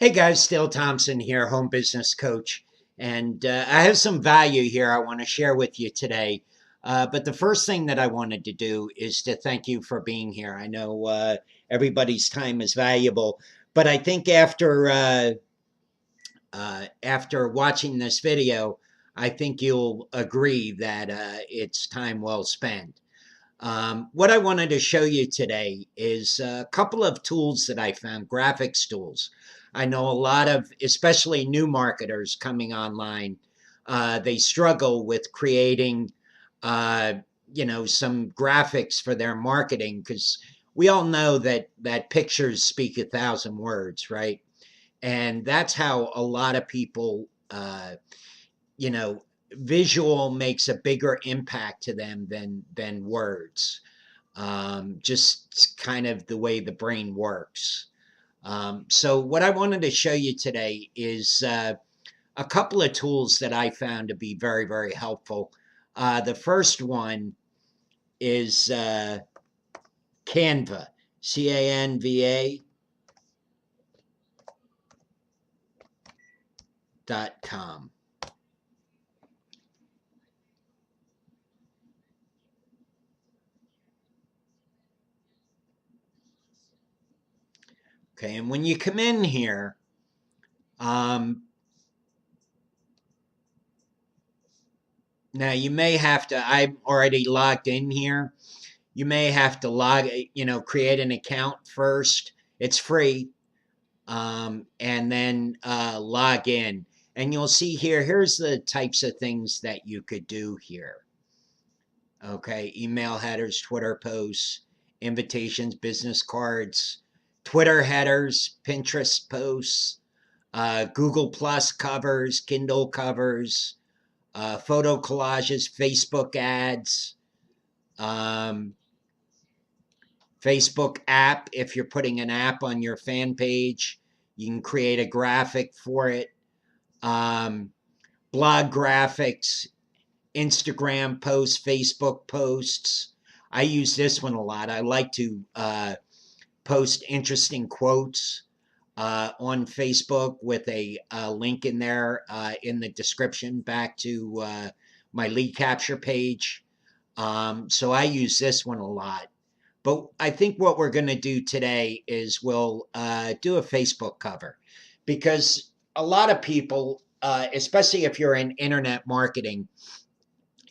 Hey guys, Dale Thompson here, home business coach. And I have some value here I want to share with you today. But the first thing that I wanted to do is to thank you for being here. I know everybody's time is valuable, but I think after watching this video, I think you'll agree that it's time well spent. What I wanted to show you today is a couple of tools that I found, graphics tools. I know a lot of, especially new marketers coming online, they struggle with creating, uh, some graphics for their marketing because we all know that pictures speak 1,000 words, right? And that's how a lot of people, you know, visual makes a bigger impact to them than words. Just kind of the way the brain works. So what I wanted to show you today is a couple of tools that I found to be very, very helpful. The first one is Canva, Canva.com. Okay, and when you come in here, um, now you may have to, I'm already logged in here. You may have to create an account first. It's free. And then log in. And you'll see here, here's the types of things that you could do here. Okay, email headers, Twitter posts, invitations, business cards, Twitter headers, Pinterest posts, Google Plus covers, Kindle covers, photo collages, Facebook ads, um, Facebook app. If you're putting an app on your fan page, you can create a graphic for it. Blog graphics, Instagram posts, Facebook posts. I use this one a lot. I like to post interesting quotes on Facebook with a link in there in the description back to my lead capture page. So I use this one a lot. But I think what we're going to do today is we'll do a Facebook cover because a lot of people, especially if you're in internet marketing,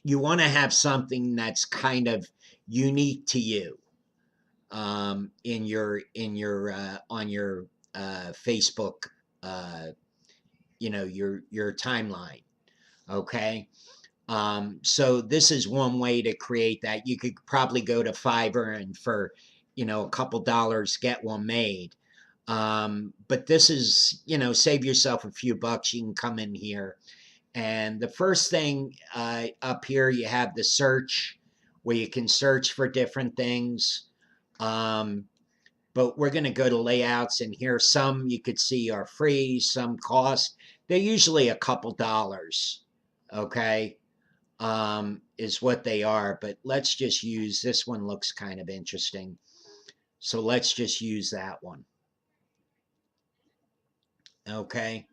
you want to have something that's kind of unique to you in your on your Facebook, your timeline. Okay. So this is one way to create that. You could probably go to Fiverr and for, a couple dollars get one made. But this is, save yourself a few bucks. You can come in here. And the first thing up here, you have the search where you can search for different things. But we're going to go to layouts, and here some you could see are free, some cost. They're usually a couple dollars. Okay. Is what they are. But let's just use this one, looks kind of interesting. So let's just use that one. Okay.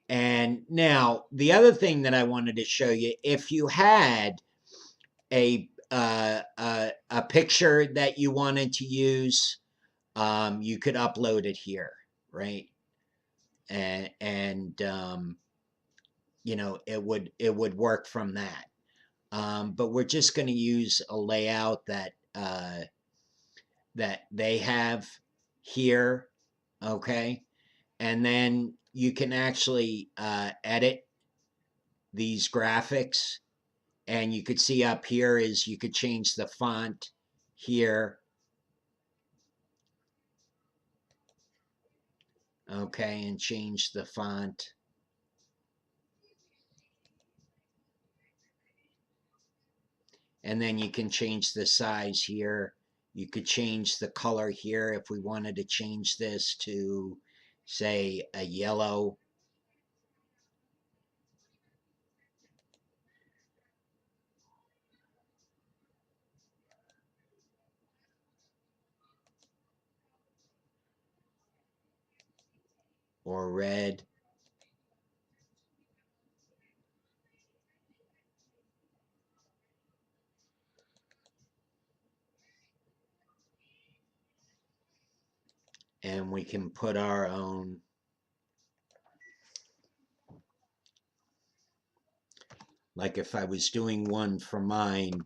And now the other thing that I wanted to show you, if you had a picture that you wanted to use, you could upload it here, right? And it would work from that. But we're just going to use a layout that they have here, okay? And then you can actually edit these graphics, and you could see up here is you could change the font here, okay, and change the font. And then you can change the size here. You could change the color here if we wanted to change this to, say, a yellow. or red. And we can put our own, like if I was doing one for mine,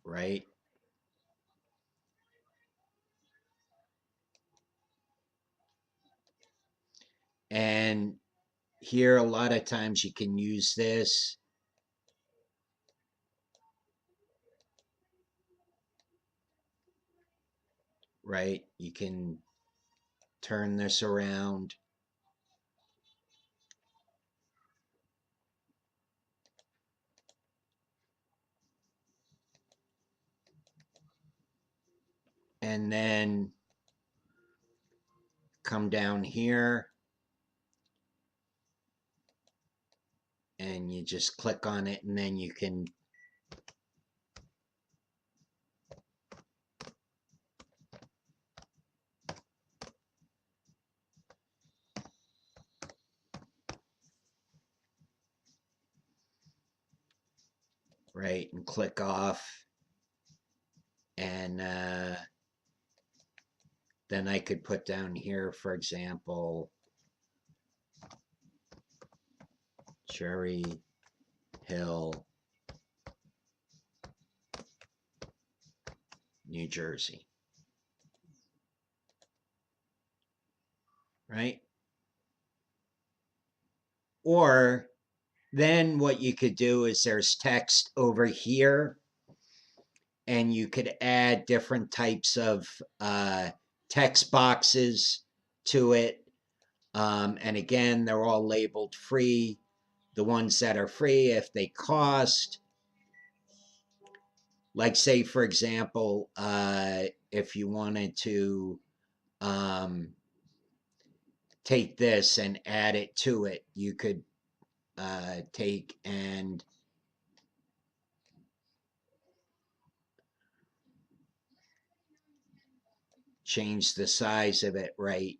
right? And here, a lot of times you can use this, right? You can turn this around. And then come down here and you just click on it, and then you can right and click off, and then I could put down here, for example, Cherry Hill, New Jersey, right? Or then what you could do is there's text over here, and you could add different types of text boxes to it. And again, they're all labeled free. The ones that are free, if they cost, like say, for example, if you wanted to take this and add it to it, you could take and change the size of it, right?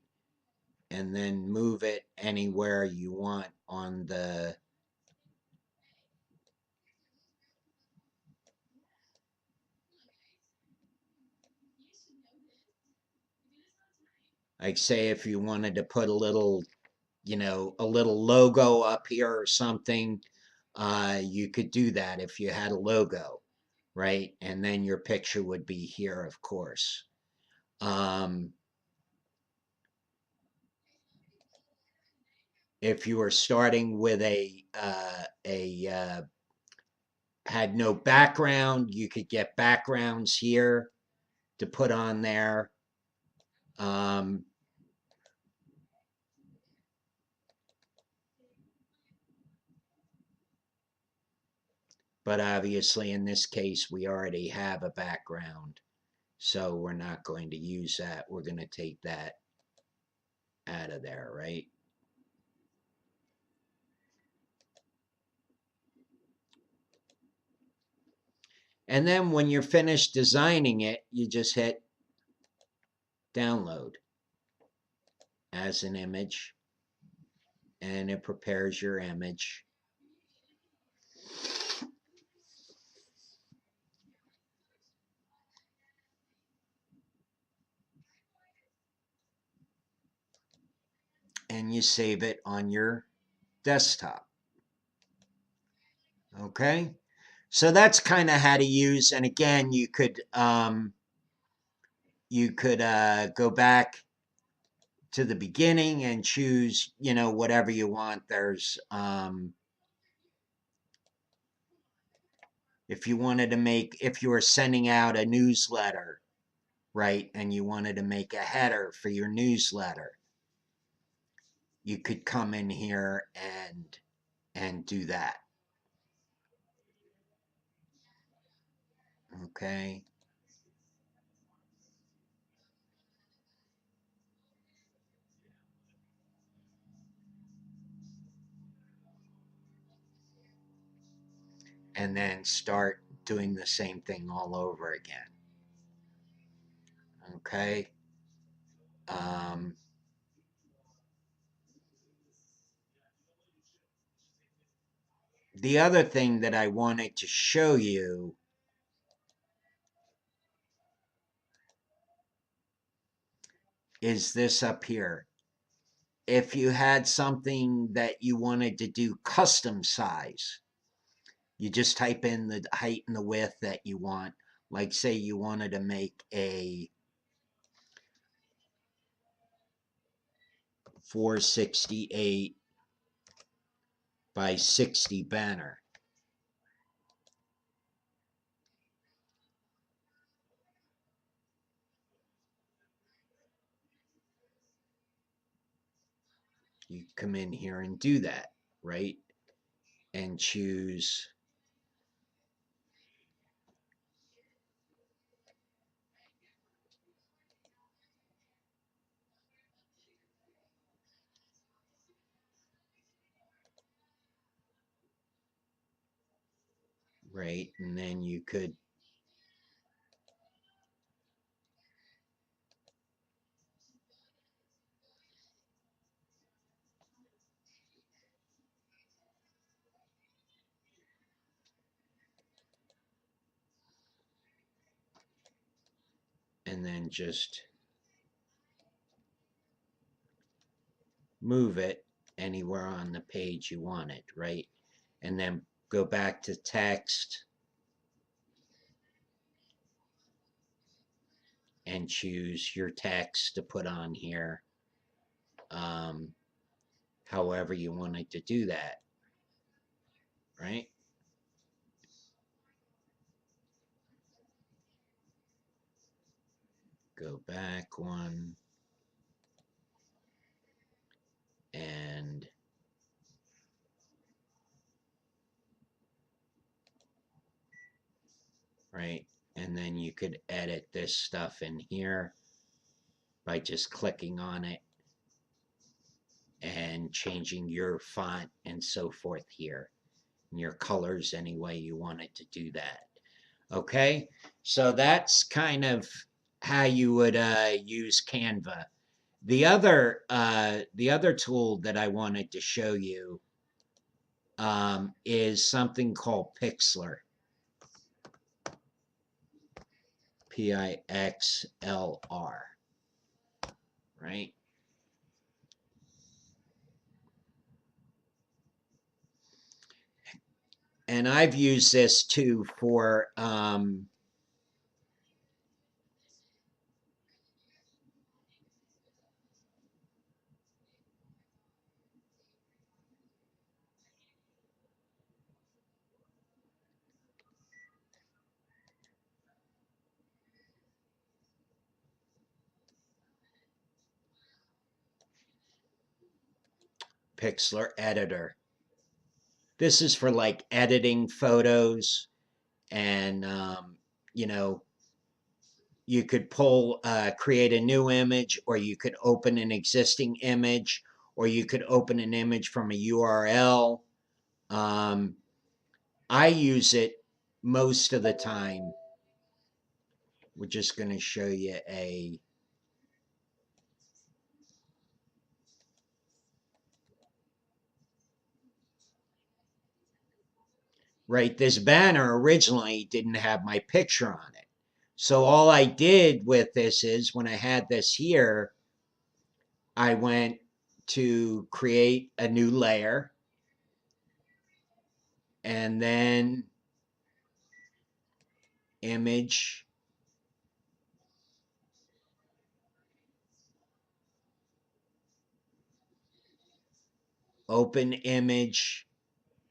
And then move it anywhere you want on the, like say if you wanted to put a little, a little logo up here or something, you could do that if you had a logo, right? And then your picture would be here, of course. If you were starting with had no background, you could get backgrounds here to put on there. Um, but obviously in this case, we already have a background, so we're not going to use that. We're going to take that out of there, right? And then when you're finished designing it, you just hit download as an image, and it prepares your image. And you save it on your desktop. Okay, so that's kind of how to use. And again, you could go back to the beginning and choose whatever you want. There's if you wanted to make, if you were sending out a newsletter, right, and you wanted to make a header for your newsletter, you could come in here and do that. Okay. and then start doing the same thing all over again. Okay. The other thing that I wanted to show you is this up here. If you had something that you wanted to do custom size, you just type in the height and the width that you want. Like say you wanted to make a 468 by 60 banner. You come in here and do that, right? And choose right, and then you could and then just move it anywhere on the page you want it, right? And then go back to text and choose your text to put on here, however you wanted to do that, right? Go back one and right, and then you could edit this stuff in here by just clicking on it and changing your font and so forth here, and your colors any way you wanted to do that. Okay, so that's kind of how you would use Canva. The other tool that I wanted to show you is something called Pixlr. Pixlr, right? And I've used this too for Pixlr Editor. This is for like editing photos, and you know, you could create a new image, or you could open an existing image, or you could open an image from a URL. I use it most of the time. We're just going to show you right, this banner originally didn't have my picture on it. So all I did with this is when I had this here, I went to create a new layer, and then image, open image,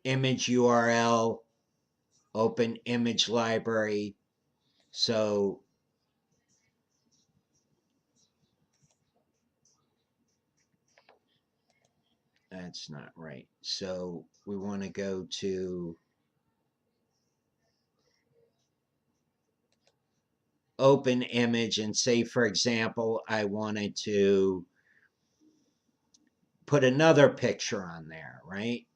image URL, open image library. So that's not right. So we want to go to open image and say, for example, I wanted to put another picture on there, right?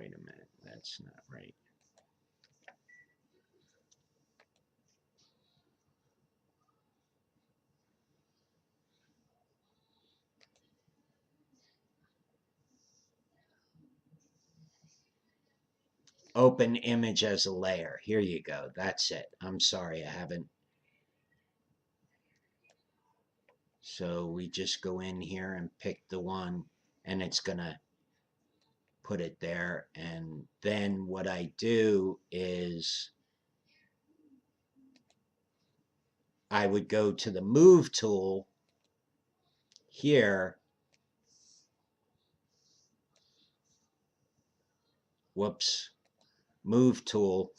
wait a minute, that's not right. Open image as a layer. Here you go. That's it. I'm sorry, I haven't. So we just go in here and pick the one, and it's going to put it there. And then what I do is I would go to the move tool here. Whoops. Move tool.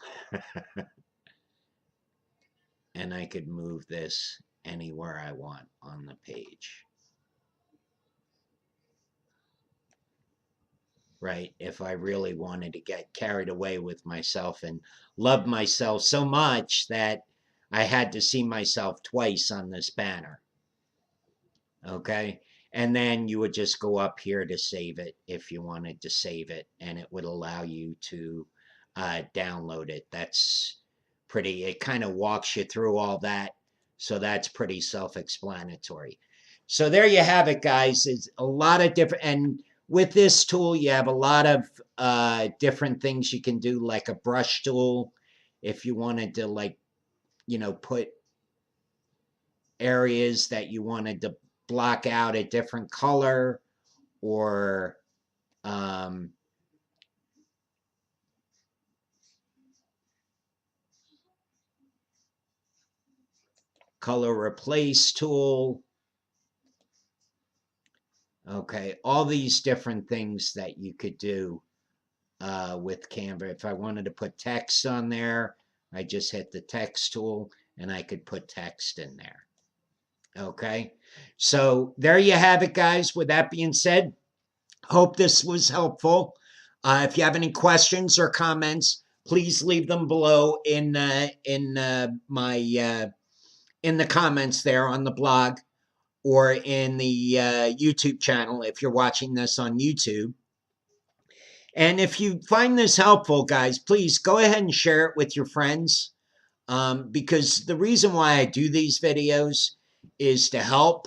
And I could move this anywhere I want on the page. Right? If I really wanted to get carried away with myself and love myself so much that I had to see myself twice on this banner. Okay? And then you would just go up here to save it if you wanted to save it, and it would allow you to download it. That's pretty, it kind of walks you through all that. So that's pretty self-explanatory. So there you have it, guys. It's a lot of different, and with this tool, you have a lot of different things you can do, like a brush tool. If you wanted to, like, put areas that you wanted to block out a different color, or color replace tool. Okay, all these different things that you could do with Canva. If I wanted to put text on there, I just hit the text tool and I could put text in there. Okay, so there you have it, guys. With that being said, hope this was helpful. If you have any questions or comments, please leave them below in the comments there on the blog, or in the YouTube channel if you're watching this on YouTube. And if you find this helpful, guys, please go ahead and share it with your friends, because the reason why I do these videos is to help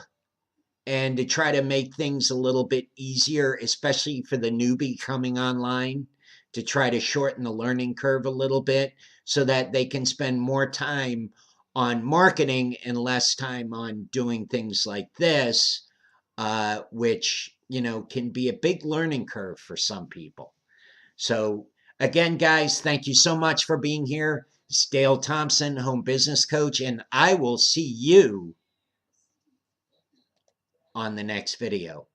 and to try to make things a little bit easier, especially for the newbie coming online, to try to shorten the learning curve a little bit so that they can spend more time on marketing and less time on doing things like this, which, can be a big learning curve for some people. So again, guys, thank you so much for being here. It's Dale Thompson, home business coach, and I will see you on the next video.